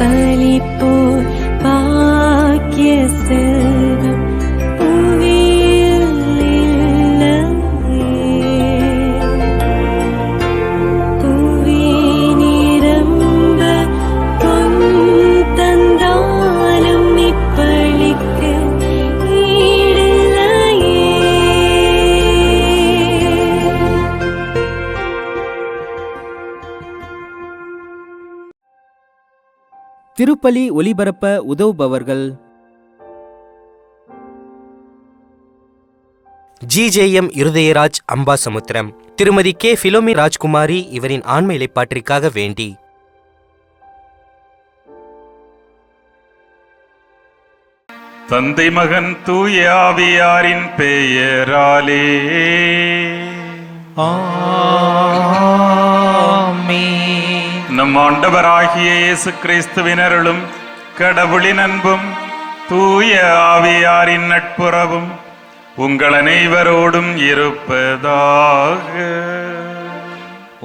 பலிப்போர் பாக்கிய செல்வம் புவியில் இல்லையே. புவி நிரம்ப பொன் தந்தாலும் இப்பளிக்கு ஈடில்லையே. திருப்பலி ஒலிபரப்ப உதவுபவர்கள்: GJM இருதயராஜ் அம்பாசமுத்திரம், திருமதி கே பிலோமி ராஜ்குமாரி இவரின் ஆன்ம இளைப்பாற்றிற்காக வேண்டி. தந்தை மகன் தூய ஆவியாரின் பெயராலே நம் ஆண்டவராகிய இயேசு கிறிஸ்துவின் அருளும் கடவுளின் அன்பும் தூய ஆவியாரின் நட்புறவும் உங்கள் அனைவரோடும் இருப்பதாக.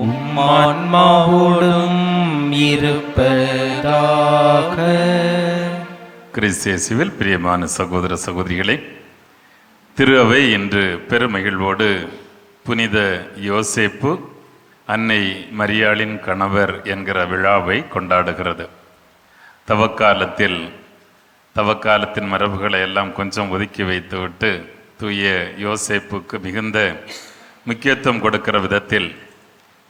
உம்மான்மாவோடும் இருப்பதாக. கிறிஸ்தேசுவில் பிரியமான சகோதர சகோதரிகளே, திரு அவை இன்று பெருமகிழ்வோடு புனித யோசேப்பு அன்னை மரியாளின் கணவர் என்கிற விழாவை கொண்டாடுகிறது. தவக்காலத்தின் மரபுகளை எல்லாம் கொஞ்சம் ஒதுக்கி வைத்துவிட்டு தூய யோசேப்புக்கு மிகுந்த முக்கியத்துவம் கொடுக்கிற விதத்தில்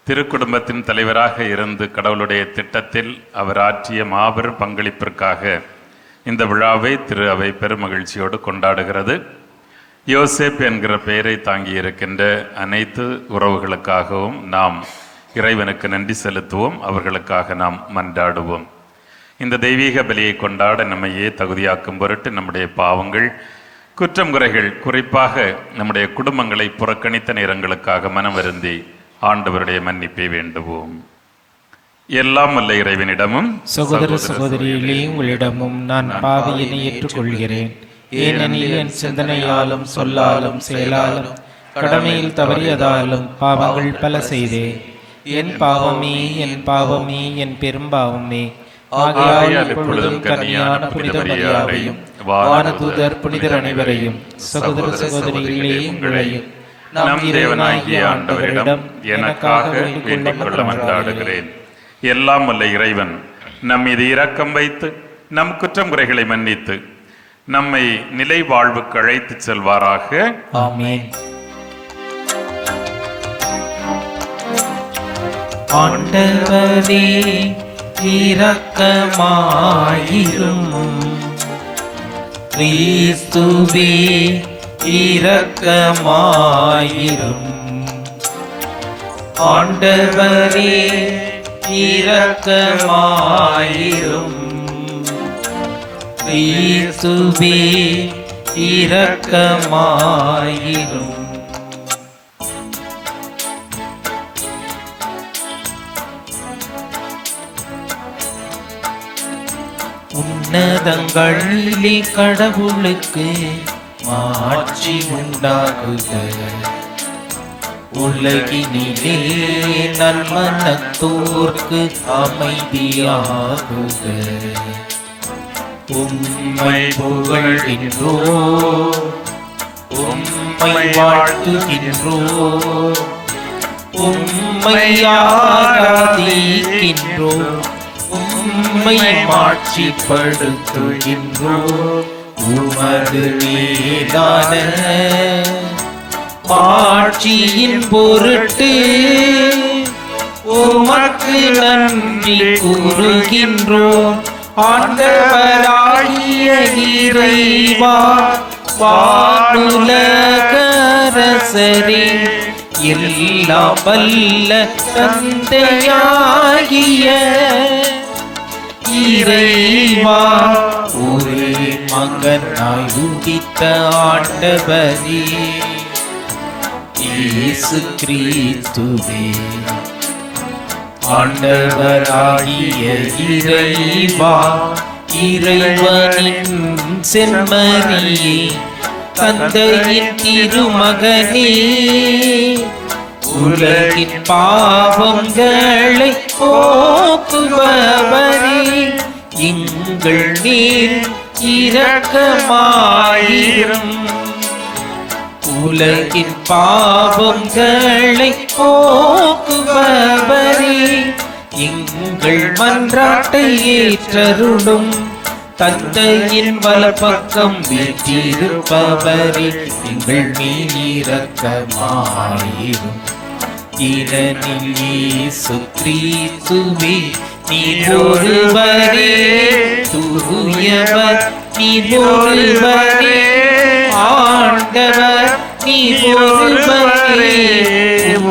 திருக்குடும்பத்தின் தலைவராக இருந்து கடவுளுடைய திட்டத்தில் அவர் ஆற்றிய மாபெரும் பங்களிப்பிற்காக இந்த விழாவை திரு அவை பெருமகிழ்ச்சியோடு கொண்டாடுகிறது. யோசேப் என்கிற பெயரை தாங்கி இருக்கின்ற அனைத்து உறவுகளுக்காகவும் நாம் இறைவனுக்கு நன்றி செலுத்துவோம். அவர்களுக்காக நாம் மன்றாடுவோம். இந்த தெய்வீக பலியை கொண்டாட நம்மையே தகுதியாக்கும் பொருட்டு நம்முடைய பாவங்கள், குற்றம் குறைகள், குறிப்பாக நம்முடைய குடும்பங்களை புறக்கணித்த நேரங்களுக்காக மனம் வருந்தி ஆண்டவருடைய மன்னிப்பை வேண்டுவோம். எல்லாம் வல்ல இறைவனிடமும் சகோதர சகோதரிகளே, உங்களிடமும் நான் பாவியினை ஏற்றுக்கொள்கிறேன். ஏனெனில் என் சிந்தனையாலும் சொல்லாலும் செயலாலும் கடமையில் தவறியதாலும் பாவங்கள் பல செய்தேன். என் பாவமே, என் பாவமே, என் பெரும்பாவமே. ஆகையால் இப்பொழுதும் கன்னியான புனித மரியாவையும் வானதூதர் புனிதர் அனைவரையும் சகோதர சகோதரிகளே உங்களையும் நம் இறைவனாகிய ஆண்டவரிடம் எனக்காக வேண்டிக் கொள்ள மன்றாடுகிறேன். எல்லாம் வல்ல இறைவன் நம் மீது இரக்கம் வைத்து நம் குற்றம் குறைகளை மன்னித்து நம்மை நிலை வாழ்வுக்கு அழைத்து செல்வாராக. ஆமென். ஆண்டவரே இரக்கமாயிரும். கிறிஸ்துவே இரக்கமாயிரும். ஆண்டவரே இரக்கமாயிரும். கிறிஸ்துவே இரக்கமாயிரும். உன்னதங்களிலே கடவுளுக்கு மாட்சி உண்டாகுக. உலகினிலே நல்மனத்தோர்க்கு அமைதியாகுக. உம்மை புகழ்கின்றோ, உம்மை வாழ்த்துகின்றோ, உம்மை ஆராதிக்கின்றோ, உம்மை மாட்சிப்படுத்துகின்றோ. உமது மீதான மாட்சியின் பொருட்டு உமக்கு நன்றி கூறுகின்றோம். ஆண்டவராகிய இறைவா, வானுலகரசரே, எல்லாம் வல்ல தந்தையாகிய இறைவா, ஒரே மகனாய் உதித்த ஆண்டவரே இயேசு கிறிஸ்துவே, ஆண்டவராகிய இறைவா, இறைவனின் செம்மறியே, தந்தையின் திருமகனே, உலகின் பாவங்களை போக்குபவரே, எங்கள் நீர் இரக்கமாயிரும். உலகின் பாவங்களை போக்குபவரே, எங்கள் மன்றாட்டை ஏற்றருளும். தந்தையின் வலப்பக்கம் வீற்றிருப்பவரே, எங்கள் மீது இரக்கமாயிரும். இரணில் இயேசு கிறிஸ்துவே, நீர் ஒருவரே தூயவர், நீர் ஒருவரே ஆண்டவர், நீர் ஒருவரே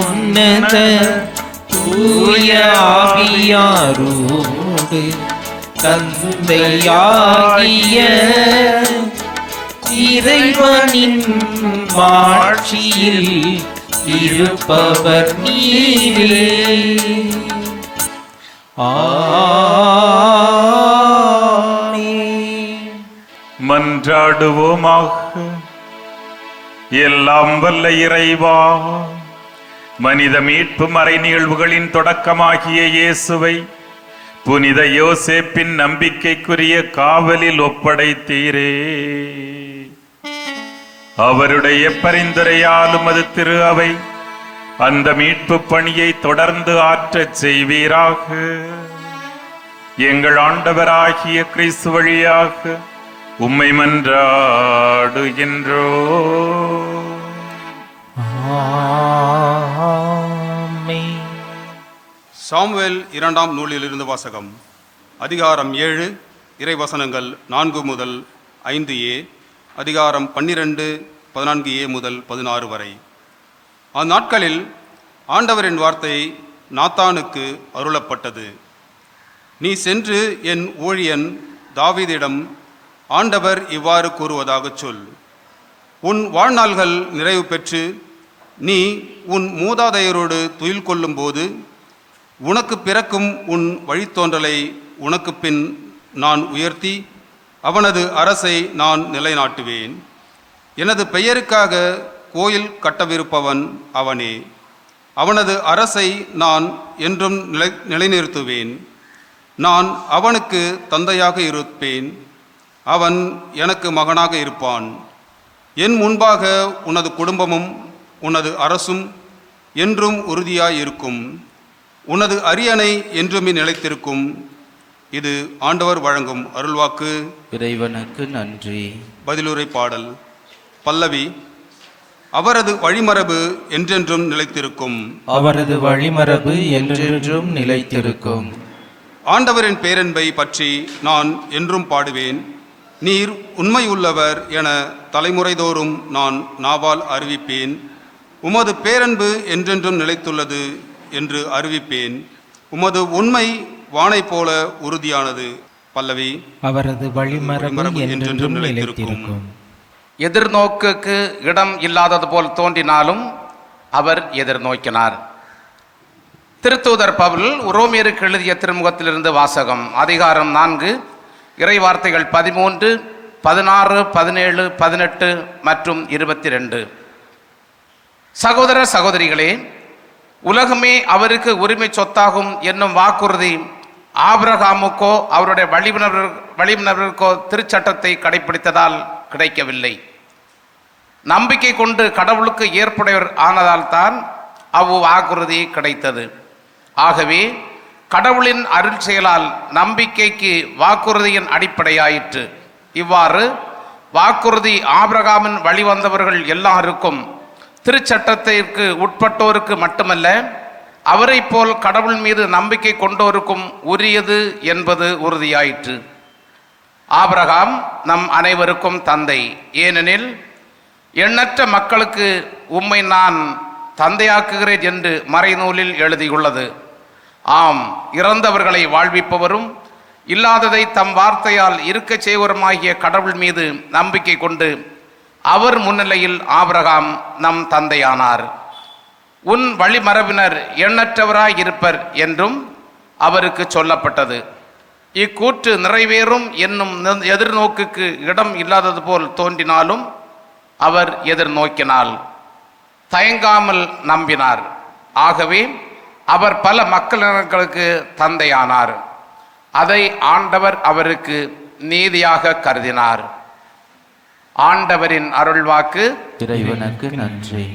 உன்னத தூய ஆவியாரோடு தந்தையாகிய இறைவனின் மாட்சியில் இருப்பவர் நீரே. ஆமென். மன்றாடுவோமாக. எல்லாம் வல்ல இறைவா, மனித மீட்பு மறை நிகழ்வுகளின் தொடக்கமாகிய இயேசுவை புனித யோசேப்பின் நம்பிக்கைக்குரிய காவலில் ஒப்படைத்தீரே. அவருடைய பரிந்துரையாலும் அது திரு அவை அந்த மீட்பு பணியை தொடர்ந்து ஆற்றச் செய்வீராக. எங்கள் ஆண்டவராகிய கிறிஸ்து வழியாக உம்மை மன்றாடுகின்றோ. ஆமென். சாமுவேல் 2ஆம் நூலிலிருந்து வாசகம். அதிகாரம் 7, இறைவசனங்கள் 4 முதல் 5a, அதிகாரம் 12, 14a முதல் 16 வரை. அந்நாட்களில் ஆண்டவரின் வார்த்தை நாத்தானுக்கு அருளப்பட்டது. நீ சென்று என் ஊழியன் தாவீதிடம் ஆண்டவர் இவ்வாறு கூறுவதாகச் சொல். உன் வாழ்நாள்கள் நிறைவு பெற்று நீ உன் மூதாதையரோடு துயில் கொள்ளும்போது உனக்கு பிறக்கும் உன் வழித்தோன்றலை உனக்கு பின் நான் உயர்த்தி அவனது அரசை நான் நிலைநாட்டுவேன். எனது பெயருக்காக கோயில் கட்டவிருப்பவன் அவனே. அவனது அரசை நான் என்றும் நிலைநிறுத்துவேன். நான் அவனுக்கு தந்தையாக இருப்பேன், அவன் எனக்கு மகனாக இருப்பான். என் முன்பாக உனது குடும்பமும் உனது அரசும் என்றும் உறுதியாயிருக்கும். உனது அரியணை என்றுமே நிலைத்திருக்கும். இது ஆண்டவர் வழங்கும் அருள்வாக்கு. இறைவனுக்கு நன்றி. பதிலுரை பாடல். பல்லவி. அவரது வழிமரபு என்றென்றும் நிலைத்திருக்கும். அவரது வழிமரபு என்றென்றும் நிலைத்திருக்கும். ஆண்டவரின் பேரன்பை பற்றி நான் என்றும் பாடுவேன். நீர் உண்மையுள்ளவர் என தலைமுறைதோறும் நான் நாவால் அறிவிப்பேன். உமது பேரன்பு என்றென்றும் நிலைத்துள்ளது என்று அறிவிப்பேன். உமது உண்மை வானை போல உறுதியானது. பல்லவி. அவரது வழிமரபு என்றென்றும் நிலைத்திருக்கும். எதிர்நோக்குக்கு இடம் இல்லாதது போல் தோன்றினாலும் அவர் எதிர்நோக்கினார். திருத்தூதர் பவுல் உரோமியருக்கு எழுதிய திருமுகத்திலிருந்து வாசகம். அதிகாரம் 4, இறைவார்த்தைகள் 13, 16, 17, 18 மற்றும் 22. சகோதர சகோதரிகளே, உலகமே அவருக்கு உரிமை சொத்தாகும் என்னும் வாக்குறுதி ஆபிரகாமுக்கோ அவருடைய வழிவினருக்கோ திருச்சட்டத்தை கடைபிடித்ததால் கிடைக்கவில்லை. நம்பிக்கை கொண்டு கடவுளுக்கு ஏற்புடையவர் ஆனதால் தான் அவ்வாக்குறுதி கிடைத்தது. ஆகவே கடவுளின் அருள் செயலால் நம்பிக்கைக்கு வாக்குறுதியின் அடிப்படையாயிற்று. இவ்வாறு வாக்குறுதி ஆபிரகாமின் வழிவந்தவர்கள் எல்லாருக்கும், திருச்சட்டத்திற்கு உட்பட்டோருக்கு மட்டுமல்ல, அவரை போல் கடவுள் மீது நம்பிக்கை கொண்டோருக்கும் உரியது என்பது உறுதியாயிற்று. ஆபிரகாம் நம் அனைவருக்கும் தந்தை. ஏனெனில் எண்ணற்ற மக்களுக்கு உம்மை நான் தந்தையாக்குகிறேன் என்று மறைநூலில் எழுதியுள்ளது. ஆம், இறந்தவர்களை வாழ்விப்பவரும் இல்லாததை தம் வார்த்தையால் இருக்கச் செய்வருமாகிய கடவுள் மீது நம்பிக்கை கொண்டு அவர் முன்னிலையில் ஆபிரகாம் நம் தந்தையானார். உன் வழிமரபினர் எண்ணற்றவராய் இருப்பர் என்றும் அவருக்கு சொல்லப்பட்டது. இக்கூற்று நிறைவேறும் என்னும் எதிர்நோக்குக்கு இடம் இல்லாதது போல் தோன்றினாலும் அவர் எதிர்நோக்கினார், தயங்காமல் நம்பினார். ஆகவே அவர் பல மக்களினங்களுக்கு தந்தையானார். அதை ஆண்டவர் அவருக்கு நீதியாக கருதினார். ஆண்டவரின் அருள்வாக்கு. இறைவனுக்கு நன்றி.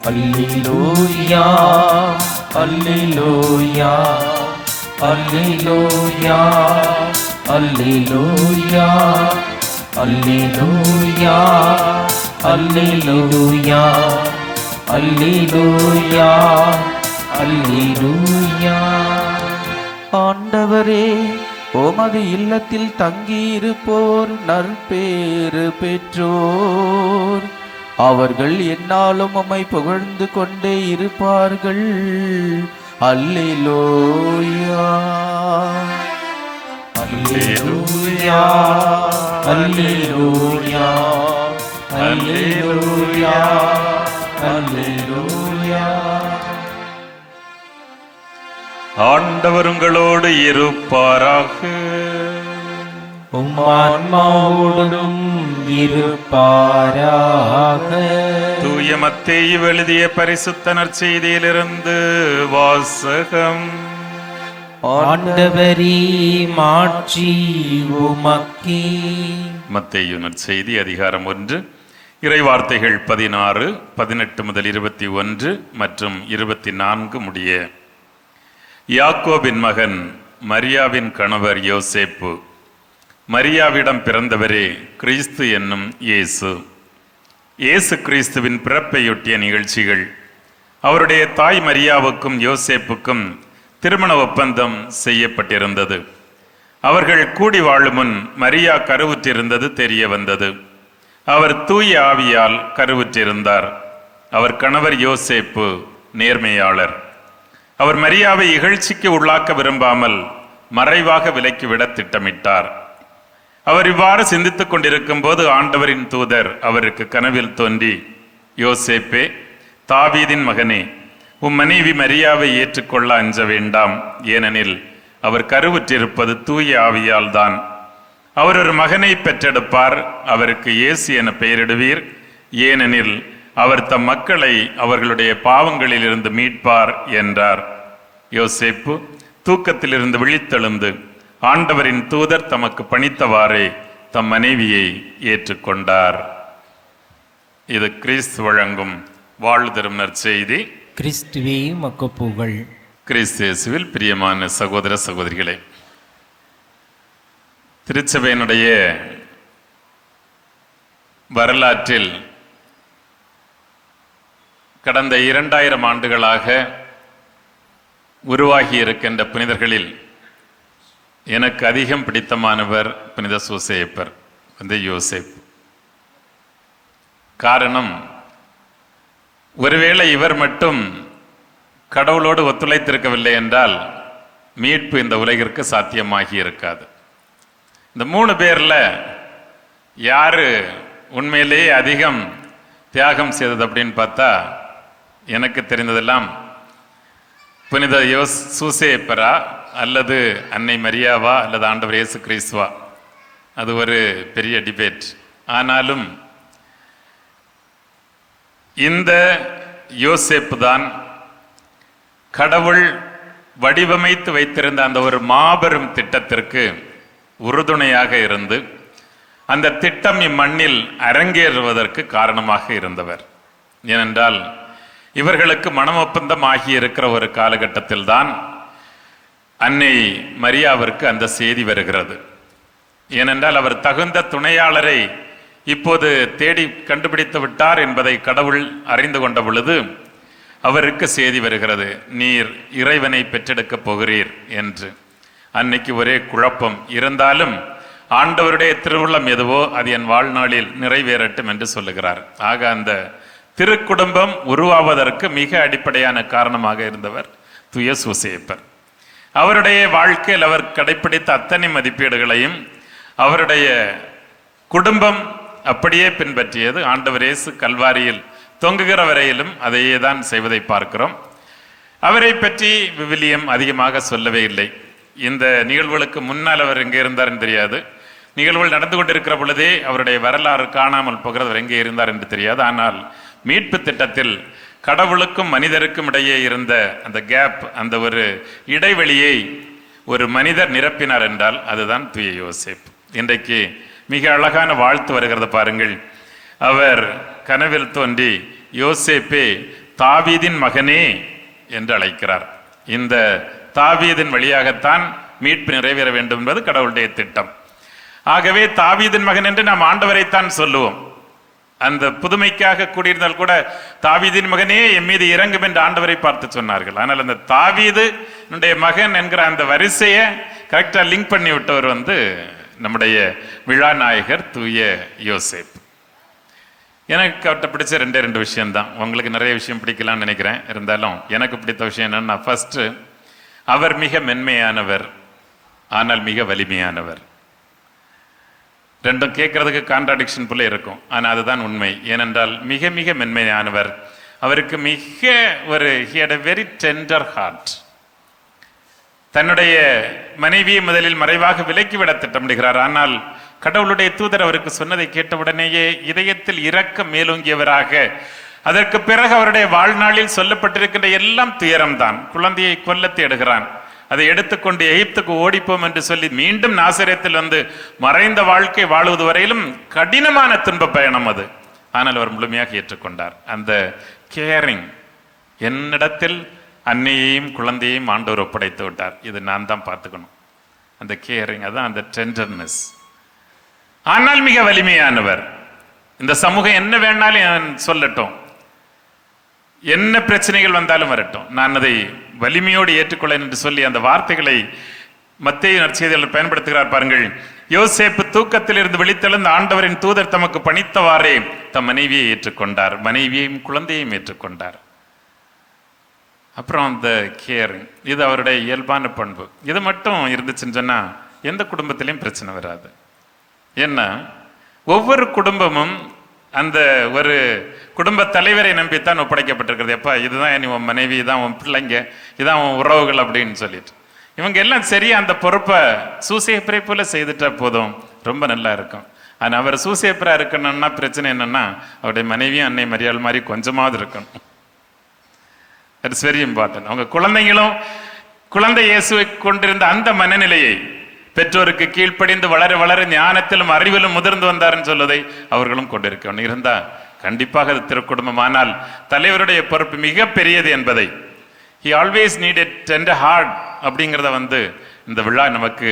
அல்லேலூயா அல்லேலூயா அல்லேலூயா அல்லேலூயா அல்லேலூயா அல்லேலூயா அல்லேலூயா அல்லேலூயா. ஆண்டவரே, உமது இல்லத்தில் தங்கியிருப்போர் நற்பேறு பெற்றோர். அவர்கள் என்னாலும் உம்மை புகழ்ந்து கொண்டே இருப்பார்கள். அல்லேலூயா அல்லேலூயா அல்லேலூயா அல்லேலூயா அல்லேலூயா. ஆண்டவர் உங்களோடு இருப்பாராக. உம் ஆன்மாவோடும் இருப்பாராக. தூய மத்தேயு எழுதிய பரிசுத்த நற்செய்தியிலிருந்து வாசகம். ஆண்டவரே, மாட்சி உமக்கே. மத்தேயு நற்செய்தி அதிகாரம் 1 இறைவார்த்தைகள் 16, 18 முதல் 21 மற்றும் 24 முடிய. யாக்கோபின் மகன் மரியாவின் கணவர் யோசேப்பு, மரியாவிடம் பிறந்தவரே கிறிஸ்து என்னும் இயேசு. இயேசு கிறிஸ்துவின் பிறப்பையொட்டிய நிகழ்ச்சிகள். அவருடைய தாய் மரியாவுக்கும் யோசேப்புக்கும் திருமண ஒப்பந்தம் செய்யப்பட்டிருந்தது. அவர்கள் கூடி வாழும் முன் மரியா கருவுற்றிருந்தது தெரிய வந்தது. அவர் தூய ஆவியால் கருவுற்றிருந்தார். அவர் கணவர் யோசேப்பு நேர்மையாளர். அவர் மரியாவை இகழ்ச்சிக்கு உள்ளாக்க விரும்பாமல் மறைவாக விலக்கிவிட திட்டமிட்டார். அவர் இவ்வாறு சிந்தித்துக் கொண்டிருக்கும் போது ஆண்டவரின் தூதர் அவருக்கு கனவில் தோன்றி, யோசேப்பே, தாவீதின் மகனே, உம் மனைவி மரியாவை ஏற்றுக்கொள்ள அஞ்ச வேண்டாம். ஏனெனில் அவர் கருவுற்றிருப்பது தூய ஆவியால் தான். அவர் ஒரு மகனை பெற்றெடுப்பார். அவருக்கு இயேசு என பெயரிடுவீர். ஏனெனில் அவர் தம் மக்களை அவர்களுடைய பாவங்களிலிருந்து மீட்பார் என்றார். யோசேப்பு தூக்கத்திலிருந்து விழித்தெழுந்து ஆண்டவரின் தூதர் தமக்கு பணித்தவாறே தம் மனைவியை ஏற்றுக்கொண்டார். இது கிறிஸ்து வழங்கும் வாழ்தரும் நற்செய்தி. கிறிஸ்துவே உமக்கு புகழ். கிறிஸ்து இயேசுவில் பிரியமான சகோதர சகோதரிகளே, திருச்சபையினுடைய வரலாற்றில் கடந்த 2000 ஆண்டுகளாக உருவாகி இருக்கின்ற புனிதர்களில் எனக்கு அதிகம் பிடித்தமானவர் புனித சூசேப்பர், புனித யோசேப். காரணம், ஒருவேளை இவர் மட்டும் கடவுளோடு ஒத்துழைத்திருக்கவில்லை என்றால் மீட்பு இந்த உலகிற்கு சாத்தியமாகி இருக்காது. இந்த 3 பேர்ல யாரு உண்மையிலேயே அதிகம் தியாகம் செய்தது அப்படின்னு பார்த்தா, எனக்கு தெரிந்ததெல்லாம் புனித சூசேப்பரா அல்லது அன்னை மரியாவா அல்லது ஆண்டவர் இயேசு கிறிஸ்துவா, அது ஒரு பெரிய டிபேட். ஆனாலும் இந்த யோசேப்பு தான் கடவுள் வடிவமைத்து வைத்திருந்த அந்த ஒரு மாபெரும் திட்டத்திற்கு உறுதுணையாக இருந்து அந்த திட்டம் இம்மண்ணில் அரங்கேறுவதற்கு காரணமாக இருந்தவர். ஏனென்றால் இவர்களுக்கு மணமொப்பந்தம் ஆகி இருக்கிற ஒரு காலகட்டத்தில் தான் அன்னை மரியாவிற்கு அந்த செய்தி வருகிறது. ஏனென்றால் அவர் தகுந்த துணையாளரை இப்போது தேடி கண்டுபிடித்து விட்டார் என்பதை கடவுள் அறிந்து கொண்ட பொழுது அவருக்கு செய்தி வருகிறது, நீர் இறைவனை பெற்றெடுக்கப் போகிறீர் என்று. அன்னைக்கு ஒரே குழப்பம் இருந்தாலும் ஆண்டவருடைய திருவுள்ளம் எதுவோ அது என் வாழ்நாளில் நிறைவேறட்டும் என்று சொல்லுகிறார். ஆக அந்த திருக்குடும்பம் உருவாவதற்கு மிக அடிப்படையான காரணமாக இருந்தவர் தூய சூசேப்பர். அவருடைய வாழ்க்கையில் அவர் கடைப்பிடித்த அத்தனை மதிப்பீடுகளையும் அவருடைய குடும்பம் அப்படியே பின்பற்றியது. ஆண்டவர் இயேசு கல்வாரியில் தொங்குகிற வரையிலும் அதையே தான் செய்வதை பார்க்கிறோம். அவரை பற்றி விவிலியம் அதிகமாக சொல்லவே இல்லை. இந்த நிகழ்வுகளுக்கு முன்னால் அவர் எங்கே இருந்தார்ன்னு தெரியாது. நிகழ்வுகள் நடந்து கொண்டிருக்கிற பொழுதே அவருடைய வரலாறு காணாமல் போகிறது, அவர் எங்கே இருந்தார் என்று தெரியாது. ஆனால் மீட்பு திட்டத்தில் கடவுளுக்கும் மனிதருக்கும் இடையே இருந்த அந்த கேப், அந்த ஒரு இடைவெளியை ஒரு மனிதர் நிரப்பினார் என்றால் அதுதான் தூய யோசேப்பு. இன்றைக்கு மிக அழகான வாழ்த்து வருகிறத பாருங்கள். அவர் கனவில் தோன்றி யோசேப்பே தாவீதின் மகனே என்று அழைக்கிறார். இந்த தாவீதின் வழியாகத்தான் மீட்பு நிறைவேற வேண்டும் என்பது கடவுளுடைய திட்டம். ஆகவே தாவீதின் மகன் என்று நாம் ஆண்டவரைத்தான் சொல்லுவோம். அந்த புதுமைக்காக கூடியிருந்தால் கூட தாவீதின் மகனே என் மீது இறங்கும் என்று ஆண்டவரை பார்த்து சொன்னார்கள். ஆனால் அந்த தாவீது மகன் என்கிற அந்த வரிசையை கரெக்டா லிங்க் பண்ணி விட்டவர் நம்முடைய விழா நாயகர் தூய யோசேப். எனக்கு அவர்கிட்ட பிடிச்ச ரெண்டு விஷயம்தான். உங்களுக்கு நிறைய விஷயம் பிடிக்கலாம்னு நினைக்கிறேன். இருந்தாலும் எனக்கு பிடித்த விஷயம் என்னன்னா, ஃபர்ஸ்ட், அவர் மிக மென்மையானவர், ஆனால் மிக வலிமையானவர். ரெண்டும் கேட்கறதுக்கு கான்ட்ராடிக்ஷன் போல இருக்கும், ஆனால் அதுதான் உண்மை. ஏனென்றால் மிக மிக மென்மையானவர். அவருக்கு மிக he had a very tender heart. தன்னுடைய மனைவியை முதலில் மறைவாக விலக்கிவிட திட்டமிடுகிறார். ஆனால் கடவுளுடைய தூதர் அவருக்கு சொன்னதை கேட்டவுடனேயே இதயத்தில் இரக்கம் மேலோங்கியவராக, அதற்கு பிறகு அவருடைய வாழ்நாளில் சொல்லப்பட்டிருக்கின்ற எல்லாம் துயரம்தான். குழந்தையை கொல்ல தேடுகிறான். அதை எடுத்துக்கொண்டு எகிப்துக்கு ஓடிப்போம் என்று சொல்லி மீண்டும் நாசரேத்தில் மறைந்த வாழ்க்கை வாழுவது வரையிலும் கடினமான துன்ப பயணம் அது. ஆனால் அவர் முழுமையாக ஏற்றுக்கொண்டார். அந்த கேரிங், என்னிடத்தில் அன்னையையும் குழந்தையையும் ஆண்டவர் ஒப்படைத்து விட்டார், இது நான் தான் பார்த்துக்கணும். அந்த கேரிங், அதான் அந்த டெண்டர்னஸ். ஆனால் மிக வலிமையானவர். இந்த சமூகம் என்ன வேணாலும் சொல்லட்டும், என்ன பிரச்சனைகள் வந்தாலும் வரட்டும், நான் அதை வலிமையோடு ஏற்றுக்கொள்ளேன் என்று சொல்லி அந்த வார்த்தைகளை மத்தேயு நற்செய்தியாளர் பயன்படுத்துகிறார். பாருங்கள், யோசேப்பு தூக்கத்தில் இருந்து விழித்தெழுந்த ஆண்டவரின் தூதர் தமக்கு பணித்தவாறே தம் மனைவியை ஏற்றுக்கொண்டார், மனைவியையும் குழந்தையையும் ஏற்றுக்கொண்டார். அப்புறம் அந்த கேரிங், இது அவருடைய இயல்பான பண்பு. இது மட்டும் இருந்துச்சுன்னு சொன்னா எந்த குடும்பத்திலையும் பிரச்சனை வராது. ஏன்னா ஒவ்வொரு குடும்பமும் அந்த ஒரு குடும்ப தலைவரை நம்பித்தான் ஒப்படைக்கப்பட்டிருக்கிறது. எப்பா இதுதான் நீ உன் மனைவி, இதான் உன் பிள்ளைங்க, இதான் உன் உறவுகள் அப்படின்னு சொல்லிட்டு இவங்க எல்லாம் சரியா அந்த பொறுப்பை சூசேப்பரை போல செய்துட்டா போதும், ரொம்ப நல்லா இருக்கும். ஆனால் அவர் சூசேப்பரா இருக்கணும்னா பிரச்சனை என்னன்னா, அவருடைய மனைவியும் அன்னை மரியாள் மாதிரி கொஞ்சமாவது இருக்கணும். It's very important. அவங்க குழந்தைங்களும் குழந்தை இயேசுவை கொண்டிருந்த அந்த மனநிலையை, பெற்றோருக்கு கீழ்ப்படிந்து வளர வளர ஞானத்திலும் அறிவிலும் முதிர்ந்து வந்தார்ன்னு சொல்வதை அவர்களும் கொண்டிருக்கணும். இருந்தா கண்டிப்பாக அது திருக்குடும்பம். ஆனால் தலைவருடைய பொறுப்பு மிக பெரியது என்பதை, he always needed tender heart அப்படிங்கிறத இந்த விழா நமக்கு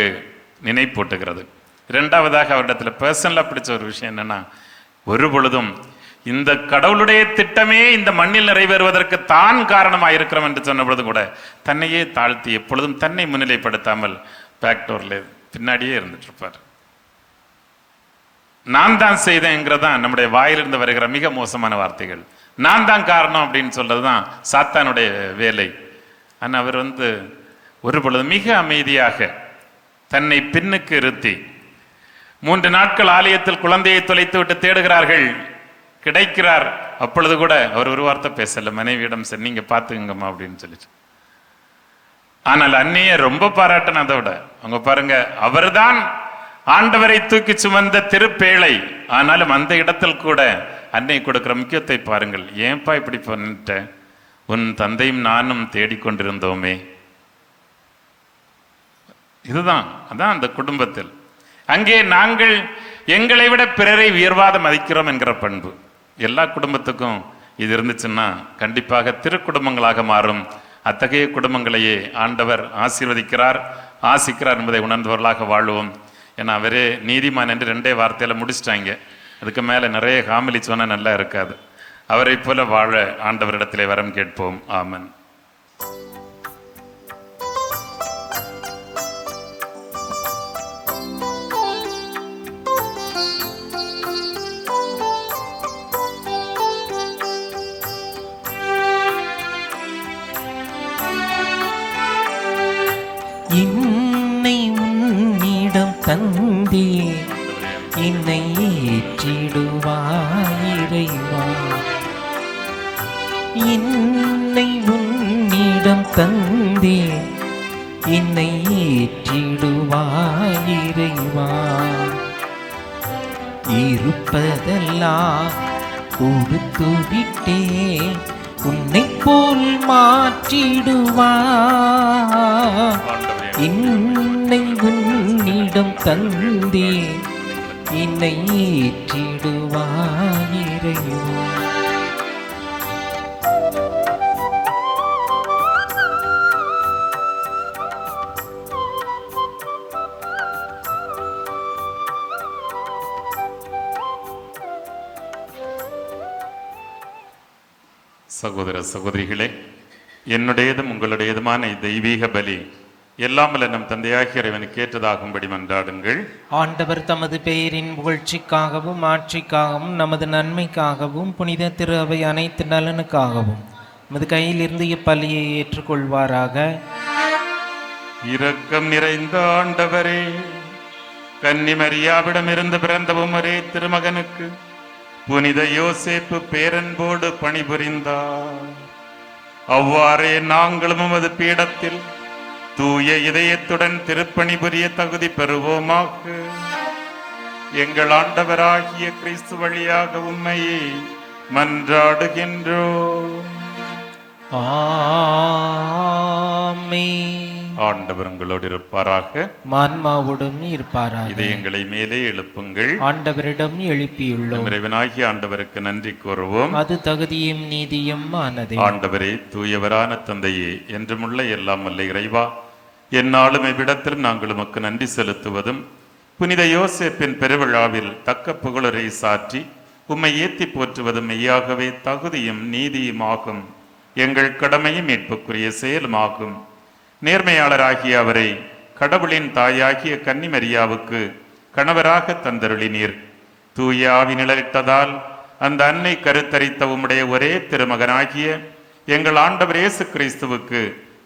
நினைப்பூட்டுகிறது. இரண்டாவதாக அவரிடத்துல பர்சனலா பிடிச்ச ஒரு விஷயம் என்னன்னா, ஒரு பொழுதும் இந்த கடவுளுடைய திட்டமே இந்த மண்ணில் நிறைவேறுவதற்கு தான் காரணமாக இருக்கிறோம் என்று சொன்ன பொழுது கூட தன்னையே தாழ்த்தி எப்பொழுதும் தன்னை முன்னிலைப்படுத்தாமல் பேக்டோர்ல பின்னாடியே இருந்துட்டு இருப்பார். நான் தான் செய்தேங்கிறதான் நம்முடைய வாயிலிருந்து வருகிற மிக மோசமான வார்த்தைகள். நான் தான் காரணம் அப்படின்னு சொல்றதுதான் சாத்தானுடைய வேலை. ஆனால் அவர் ஒரு பொழுது மிக அமைதியாக தன்னை பின்னுக்கு இருத்தி 3 நாட்கள் ஆலயத்தில் குழந்தையை தொலைத்து விட்டு தேடுகிறார்கள், கிடைக்கிறார். அப்பொழுது கூட அவர் ஒரு வார்த்தை பேசல, மனைவியிடம் சரி நீங்க பாத்துக்கங்கம்மா அப்படின்னு சொல்லிட்டு. ஆனால் அன்னைய ரொம்ப பாராட்டின. அதை விட அவங்க பாருங்க, அவர்தான் ஆண்டவரை தூக்கி சுமந்த திருப்பேழை. ஆனாலும் அந்த இடத்தில் கூட அன்னை கொடுக்கிற முக்கியத்தை பாருங்கள். ஏன்பா இப்படி பண்ணிட்ட, உன் தந்தையும் நானும் தேடிக்கொண்டிருந்தோமே. இதுதான் அதான் அந்த குடும்பத்தில். அங்கே நாங்கள் எங்களை விட பிறரை உயர்வாத மதிக்கிறோம் என்கிற பண்பு எல்லா குடும்பத்துக்கும் இது இருந்துச்சுன்னா கண்டிப்பாக திருக்குடும்பங்களாக மாறும். அத்தகைய குடும்பங்களையே ஆண்டவர் ஆசீர்வதிக்கிறார், ஆசிக்கிறார் என்பதை உணர்ந்தவர்களாக வாழ்வோம். ஏன்னா அவரே நீதிமான் என்று 2 வார்த்தையில முடிச்சிட்டாங்க. அதுக்கு மேலே நிறைய காமெடி சொன்னால் நல்லா இருக்காது. அவரை போல வாழ ஆண்டவரிடத்திலே வரம் கேட்போம். ஆமன். என்னை உன்னிடம் தந்தே என்னை ஏற்றிடுவாயிரைவா. என்னை உன்னிடம் தந்தே என்னை ஏற்றிடுவாயிரைவா. இருப்பதெல்லாம் கொடுத்து விட்டே உன்னைப் போல் மாற்றிடுவார். ஆண்டவரே, என்னை உன்னிடம் தந்தே என்னை ஏற்றிடுவாய் இறைவா. சகோதர சகோதரிகளே, என்னுடையதும் உங்களுடையதுமான தெய்வீக பலி எல்லாம் வல்ல நம் தந்தையாகிய இறைவனுக்கு ஏற்றதாகும்படி மன்றாடுங்கள். ஆண்டவர் தமது பெயரின் புகழ்ச்சிக்காகவும் ஆட்சிக்காகவும் நமது நன்மைக்காகவும் புனித திரு அவை அனைத்து நலனுக்காகவும் நமது கையிலிருந்து இப்பலியை ஏற்றுக்கொள்வாராக. இரக்கம் நிறைந்த ஆண்டவரே, கன்னி மரியாவிடமிருந்து பிறந்தவும் ஒரே திருமகனுக்கு புனித யோசேப்பு பேரன்போடு பணிபுரிந்தார். அவ்வாறே நாங்களும் உமது பீடத்தில் தூய இதயத்துடன் திருப்பணி புரிய தகுதி பெறுவோமாக. எங்கள் ஆண்டவராகிய கிறிஸ்து வழியாக உம்மையை மன்றாடுகின்றோம். ஆமென். ஆண்டவர் உங்களோடு இருப்பாராக. மான்மாவுடன் இருப்பாராக. இதயங்களை மேலே எழுப்புங்கள். ஆண்டவரிடம் எழுப்பியுள்ளோம். இறைவனாகிய ஆண்டவருக்கு நன்றி கூறுவோம். அது தகுதியும் நீதியும் ஆனதே. ஆண்டவரே, தூயவரான தந்தையே, என்றுமுள்ள எல்லாம் வல்ல இறைவா, எந்நாளும் இவ்விடத்திலும் நாங்கள் உமக்கு நன்றி செலுத்துவதும் புனித யோசேப்பின் பெருவிழாவில் தக்க புகழுரை சாற்றி உம்மை ஏத்தி போற்றுவதும் மெய்யாகவே தகுதியும் நீதியுமாகும். எங்கள் கடமையும் மீட்புக்குரிய செயலுமாகும். நேர்மையாளராகிய அவரை கடவுளின் தாயாகிய கன்னி மரியாவுக்கு கணவராக தந்தருளினீர். தூய ஆவி நிழலிட்டதால் அந்த அன்னை கருத்தரித்த உம்முடைய ஒரே திருமகனாகிய எங்கள் ஆண்டவர் இயேசு கிறிஸ்துவுக்கு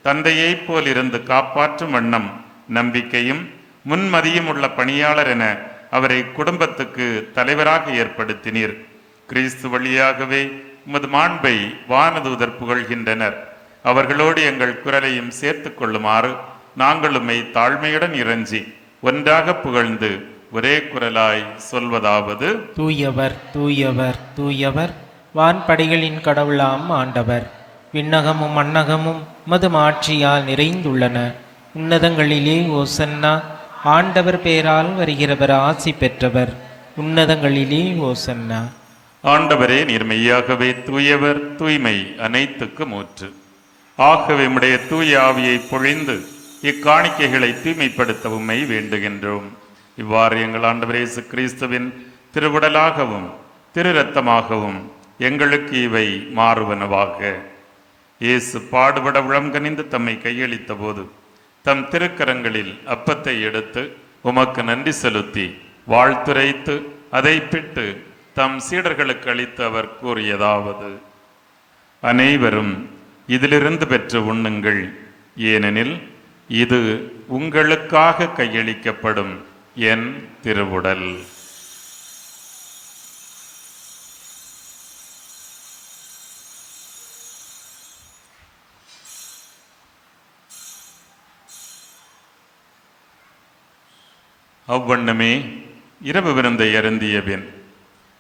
தந்தையைப் போல் இருந்து காப்பாற்றும் வண்ணம் நம்பிக்கையும் முன்மதியும் உள்ள பணியாளர் என அவரை குடும்பத்துக்கு தலைவராக ஏற்படுத்தினீர். கிறிஸ்து வழியாகவே உமது மாண்பை வானதூதர் புகழ்கின்றனர். அவர்களோடு எங்கள் குரலையும் சேர்த்து கொள்ளுமாறு நாங்கள் உம்மை தாழ்மையுடன் இறைஞ்சி ஒன்றாக புகழ்ந்து ஒரே குரலாய் சொல்வதாவது: தூயவர் தூயவர் தூயவர், வான்படைகளின் கடவுளாம் ஆண்டவர். விண்ணகமும் மண்ணகமும் மது ஆட்சியால் நிறைந்துள்ளன. உன்னதங்களிலே ஓசன்னா. ஆண்டவர் பெயரால் வருகிறவர் ஆசி பெற்றவர். உன்னதங்களிலே ஓசன்னா. ஆண்டவரே, நீர் மெய்யாகவே தூயவர், தூய்மை அனைத்துக்கும் ஊற்று. ஆகவே உம்முடைய தூய ஆவியை பொழிந்து இக்காணிக்கைகளை தூய்மைப்படுத்த உம்மை வேண்டுகின்றோம். இவ்வாறு எங்கள் ஆண்டவர் இயேசு கிறிஸ்துவின் திருவுடலாகவும் திரு இரத்தமாகவும் எங்களுக்கு இவை மாறுவனவாக. இயேசு பாடுபட உளம்கனிந்து தம்மை கையளித்த போது தம் திருக்கரங்களில் அப்பத்தை எடுத்து உமக்கு நன்றி செலுத்தி வாழ்த்துரைத்து அதை பிட்டு தம் சீடர்களுக்கு அளித்து அவர் கூறியதாவது: அனைவரும் இதிலிருந்து பெற்று உண்ணுங்கள், ஏனெனில் இது உங்களுக்காக கையளிக்கப்படும் என் திருவுடல். அவ்வண்ணமே இரவு விருந்தை அருந்திய பின்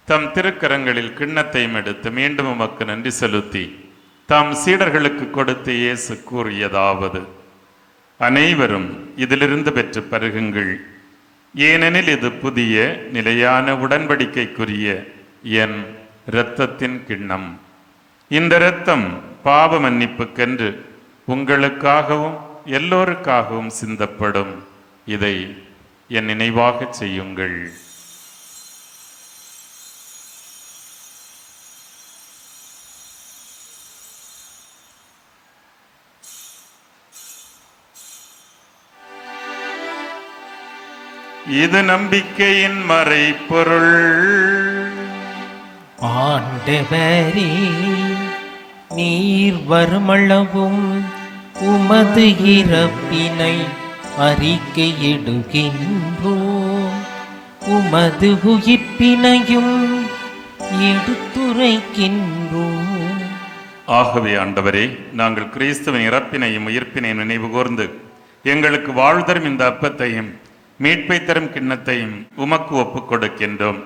தம் திருக்கரங்களில் கிண்ணத்தையும் எடுத்து மீண்டும் உமக்கு நன்றி செலுத்தி தாம் சீடர்களுக்கு கொடுத்து இயேசு கூறியதாவது: அனைவரும் இதிலிருந்து பெற்று பருகுங்கள், ஏனெனில் இது புதிய நிலையான உடன்படிக்கைக்குரிய என் இரத்தத்தின் கிண்ணம். இந்த இரத்தம் பாவ மன்னிப்புக்கென்று உங்களுக்காகவும் எல்லோருக்காகவும் சிந்தப்படும். இதை என் நினைவாக செய்யுங்கள். இது நம்பிக்கையின் மறைபொருள். ஆண்டவரே, நீர் வருமளவும் உமது இறப்பினை அறிக்கையிடுகின்றோம், உமது உயிர்ப்பினையும் எடுத்துரைக்கின்றோம். ஆகவே ஆண்டவரே, நாங்கள் கிறிஸ்துவின் இறப்பினையும் உயிர்ப்பினையும் நினைவு கூர்ந்து எங்களுக்கு வாழ்தரும் இந்த அப்பத்தையும் மீட்பை தரும் கிண்ணத்தையும் உமக்கு ஒப்புக் கொடுக்கின்றோம்.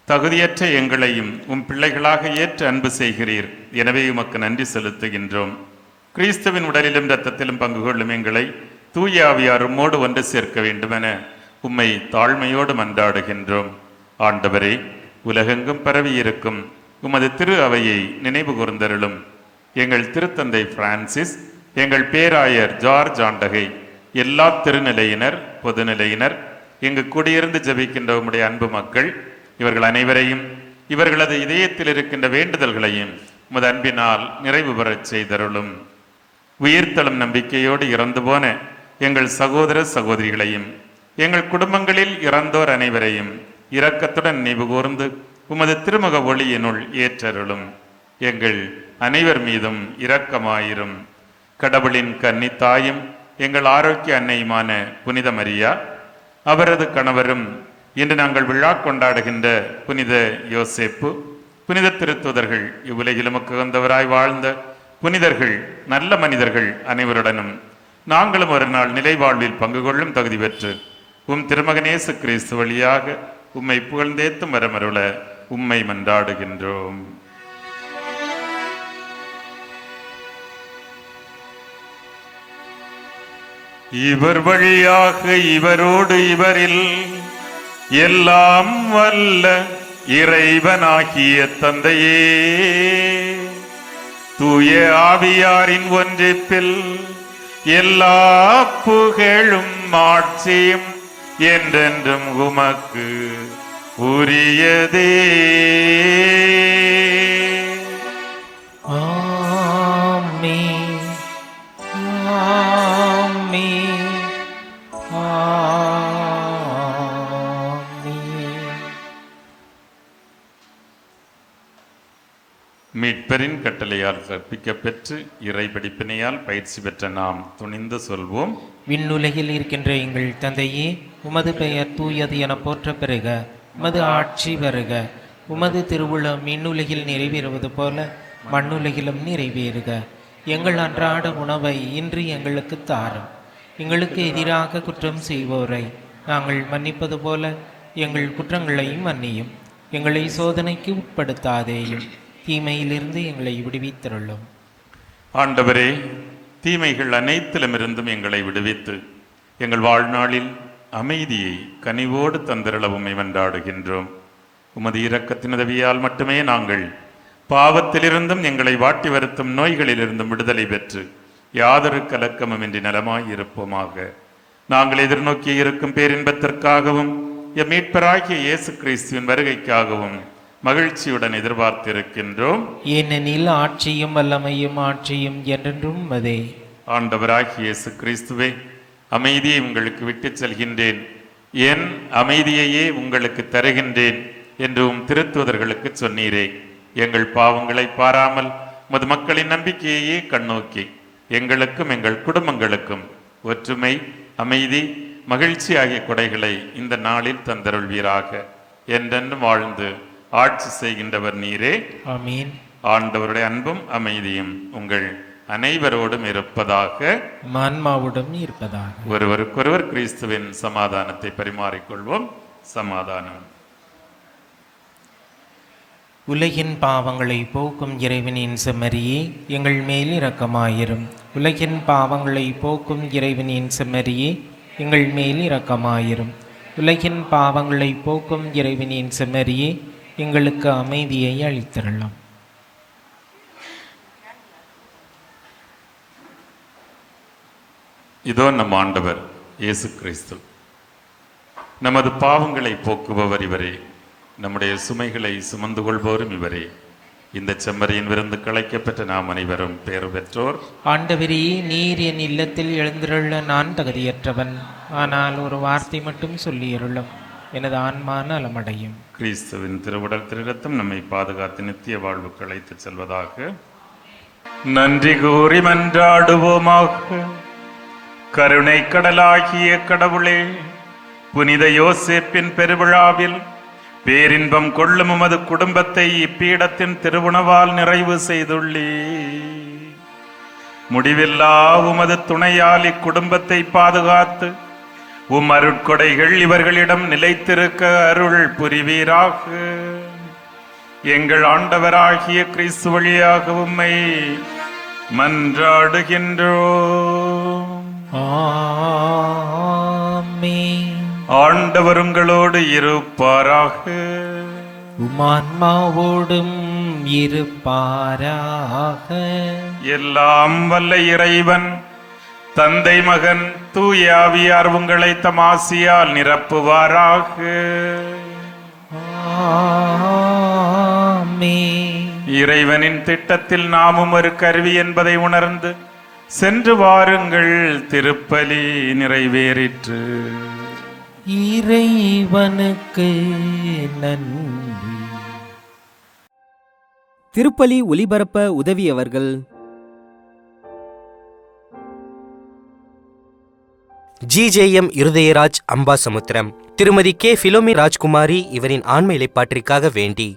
தகுதியற்ற எங்களையும் உம் பிள்ளைகளாக ஏற்று அன்பு செய்கிறீர். எனவே உமக்கு நன்றி செலுத்துகின்றோம். கிறிஸ்துவின் உடலிலும் இரத்தத்திலும் பங்கு கொள்ளும் எங்களை தூய ஆவியார் உம்மோடு ஒன்று சேர்க்க வேண்டுமென உம்மை தாழ்மையோடு மன்றாடுகின்றோம். ஆண்டவரே, உலகெங்கும் பரவியிருக்கும் உமது திரு அவையை நினைவு கூர்ந்தருளும். எங்கள் திருத்தந்தை பிரான்சிஸ், எங்கள் பேராயர் ஜார்ஜ் ஆண்டகை, எல்லா திருநிலையினர், பொதுநிலையினர், இங்கு குடியிருந்து ஜெபிக்கின்ற உம்முடைய அன்பு மக்கள், இவர்கள் அனைவரையும் இவர்களது இதயத்தில் இருக்கின்ற வேண்டுதல்களையும் உமது அன்பினால் நிறைவு பெறச் செய்தருளும். உயிர்த்தலும் நம்பிக்கையோடு இறந்து போன எங்கள் சகோதர சகோதரிகளையும் எங்கள் குடும்பங்களில் இறந்தோர் அனைவரையும் இரக்கத்துடன் நினைவு கூர்ந்து உமது திருமுக ஒளியினுள் ஏற்றருளும். எங்கள் அனைவர் மீதும் இரக்கமாயிரும். கடவுளின் கன்னித்தாயும் எங்கள் ஆரோக்கிய அன்னையுமான புனித மரியா, அவரது கணவரும் இன்று நாங்கள் விழா கொண்டாடுகின்ற புனித யோசேப்பு, புனித திருத்துதர்கள், இவ்வுலகில் உகந்தவராய் வாழ்ந்த புனிதர்கள், நல்ல மனிதர்கள் அனைவருடனும் நாங்களும் ஒரு நாள் நிலை வாழ்வில் பங்கு கொள்ளும் தகுதி பெற்று உம் திருமகனேசு கிறிஸ்து வழியாக உம்மை புகழ்ந்தேத்தும் வரமருள உம்மை மன்றாடுகின்றோம். இவர் வழியாக இவரோடு இவரில் எல்லாம் வல்ல இறைவனாகிய தந்தையே, தூய ஆவியாரின் ஒன்றிப்பில் எல்லா புகழும் ஆட்சியும் என்றென்றும் உமக்கு உரியதே. ஆமென், ஆமென், ஆமென். மீட்பரின் கட்டளையால் கற்பிக்கப் பெற்று இறை படிப்பினையால் பயிற்சி பெற்ற நாம் துணிந்து சொல்வோம். விண்ணுலகில் இருக்கின்ற எங்கள் தந்தையே, உமது பெயர் தூயது என போற்ற பெறுக. உமது ஆட்சி வருக. உமது திருவுளம் விண்ணுலகில் நிறைவேறுவது போல மண்ணுலகிலும் நிறைவேறுக. எங்கள் அன்றாட உணவை இன்று எங்களுக்கு தாரும். எங்களுக்கு எதிராக குற்றம் செய்வோரை நாங்கள் மன்னிப்பது போல எங்கள் குற்றங்களையும் மன்னியும். எங்களை சோதனைக்கு உட்படுத்தாதேயும், தீமையிலிருந்து எங்களை விடுவித்தருளும். ஆண்டவரே, தீமைகள் அனைத்திலுமிருந்தும் எங்களை விடுவித்து எங்கள் வாழ்நாளில் அமைதியை கனிவோடு தந்திரள உம்மை மன்றாடுகின்றோம். உமது இரக்கத்தின் உதவியால் மட்டுமே நாங்கள் பாவத்திலிருந்தும் எங்களை வாட்டி வருத்தும் நோய்களிலிருந்தும் விடுதலை பெற்று யாதொரு கலக்கமுமின்றி நலமாய் இருப்போமாக. நாங்கள் எதிர்நோக்கி இருக்கும் பேரின்பத்திற்காகவும் எம் மீட்பராகிய இயேசு கிறிஸ்துவின் வருகைக்காகவும் மகிழ்ச்சியுடன் எதிர்பார்த்திருக்கின்றோம். ஏனெனில் ஆட்சியும் வல்லமையும் ஆட்சியும் என்றென்றும் உமதே. ஆண்டவராகிய இயேசு கிறிஸ்துவே, அமைதியை உங்களுக்கு விட்டுச் செல்கின்றேன், என் அமைதியையே உங்களுக்கு தருகின்றேன் என்று உம் திருத்துவதர்களுக்கு சொன்னீரே. எங்கள் பாவங்களை பாராமல் உமது மக்களின் நம்பிக்கையையே கண்ணோக்கி எங்களுக்கும் எங்கள் குடும்பங்களுக்கும் ஒற்றுமை, அமைதி, மகிழ்ச்சி ஆகிய கொடைகளை இந்த நாளில் தந்தருள்வீராக. என்றென்றும் வாழ்ந்து ஆட்சி செய்கின்றவர் நீரே. ஆமீன். ஆண்டவருடைய அன்பும் அமைதியும் உங்கள் அனைவரோடும் இருப்பதாக, ஆன்மாவோடும் இருப்பதாக. ஒருவருக்கொருவர் கிறிஸ்துவின் சமாதானத்தை பரிமாறிக்கொள்வோம். சமாதானம். உலகின் பாவங்களை போக்கும் இறைவனின் செம்மறியே, எங்கள் மேல் இரக்கமாயிரும். உலகின் பாவங்களை போக்கும் இறைவனின் செம்மறியே, எங்கள் மேல் இரக்கமாயிரும். உலகின் பாவங்களை போக்கும் இறைவனின் செம்மறியே, எங்களுக்கு அமைதியை அளித்தருளும். இதோ நம் ஆண்டவர் இயேசு கிறிஸ்து. நமது பாவங்களை போக்குபவர் இவரே, நம்முடைய சுமைகளை சுமந்து கொள்பவரும் இவரே. இந்த செம்மறியின் விருந்து களைக்கப்பட்ட நாம் அனைவரும் பேறு பெற்றோர். ஆண்டவரே, நீர் என் இல்லத்தில் எழுந்திருள்ள நான் தகுதியற்றவன், ஆனால் ஒரு வார்த்தை மட்டும் சொல்லியருளும், எனது ஆன்மா நலமடையும். கிறிஸ்துவின் திருவுடல் திருரத்தம் நம்மை பாதுகாத்து நித்திய வாழ்வுக்கு அழைத்துச் செல்வதாக. நன்றி கூறி மன்றாடுவோமாக. கருணை கடலாகிய கடவுளே, புனித யோசேப்பின் பெருவிழாவில் பேரின்பம் கொள்ளும் உமது குடும்பத்தை இப்பீடத்தின் திருவுணவால் நிறைவு செய்துள்ளே. முடிவில்லா உமது துணையால் இக்குடும்பத்தை பாதுகாத்து உம் அருட்கொடைகள் இவர்களிடம் நிலைத்திருக்க அருள் புரிவீராக. எங்கள் ஆண்டவராகிய கிறிஸ்து வழியாக உம்மை மன்றாடுகின்றோம். ஆமென். ஆண்டவர் உங்களோடு இருப்பாராக. உமான்மாவோடும் இருப்பாராக. எல்லாம் வல்ல இறைவன் தந்தை மகன் தூய ஆவியார் உங்களை தம் ஆசியால் நிரப்புவாராக. ஆமென். இறைவனின் திட்டத்தில் நாமும் ஒரு கருவி என்பதை உணர்ந்து சென்று வாருங்கள். திருப்பலி நிறைவேறிற்று. இறைவனுக்கு நன்றி. திருப்பலி ஒலிபரப்ப உதவியவர்கள்: ஜிஜேஎம் இருதயராஜ் அம்பாசமுத்திரம், திருமதி கே. ஃபிலோமி ராஜ்குமாரி இவரின் ஆன்ம இலைப்பாற்றிற்காக வேண்டி